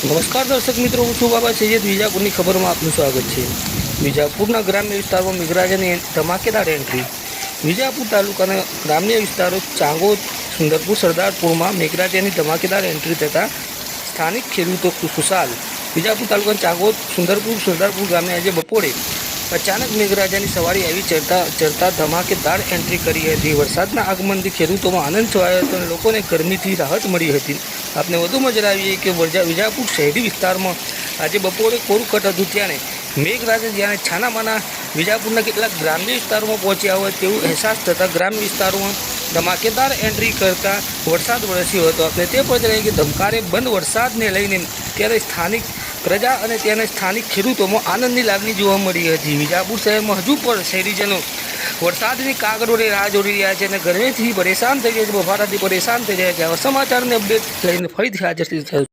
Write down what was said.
નમસ્કાર દર્શક મિત્રો, હું છું બાબા સૈયદ. વિજાપુરની ખબરમાં આપનું સ્વાગત છે. વિજાપુરના ગ્રામ્ય વિસ્તારમાં મેઘરાજાની ધમાકેદાર એન્ટ્રી. વિજાપુર તાલુકાના ગ્રામ્ય વિસ્તારો ચાંગોદ, સુંદરપુર, સરદારપુરમાં મેઘરાજાની ધમાકેદાર એન્ટ્રી થતાં સ્થાનિક ખેડૂતો ખુશાલ. વિજાપુર તાલુકાના ચાંગોદ, સુંદરપુર, સરદારપુર ગામે આજે બપોરે અચાનક મેઘરાજાની સવારી આવી ચડતા ધમાકેદાર એન્ટ્રી કરી હતી. વરસાદના આગમનથી ખેડૂતોમાં આનંદ છવાયો હતો અને લોકોને ગરમીથી રાહત મળી હતી. આપને વધુમાં જણાવીએ કે વિજાપુર શહેરી વિસ્તારમાં આજે બપોરે કોરુકટ હતું, ત્યારે મેઘરાજા જ્યારે છાનામાના વિજાપુરના કેટલાક ગ્રામ્ય વિસ્તારોમાં પહોંચ્યા હોય તેવું અહેસાસ થતાં ગ્રામ્ય વિસ્તારોમાં ધમાકેદાર એન્ટ્રી કરતા વરસાદ વરસ્યો હતો. આપણે તે પર જણાવીએ કે ધમકારે બંધ વરસાદને લઈને ત્યારે સ્થાનિક પ્રજા અને ત્યાંના સ્થાનિક ખેડૂતોમાં આનંદની લાગણી જોવા મળી હતી. વિજાપુર શહેરમાં હજુ પણ શહેરીજનો વરસાદની કાગડોળે રાહ જોઈ રહ્યા છે અને ગરમીથી પરેશાન થઈ ગયા છે, બફારાથી પરેશાન થઈ રહ્યા છે. આવા સમાચારની અપડેટ લઈને ફરીથી હાજર થયું.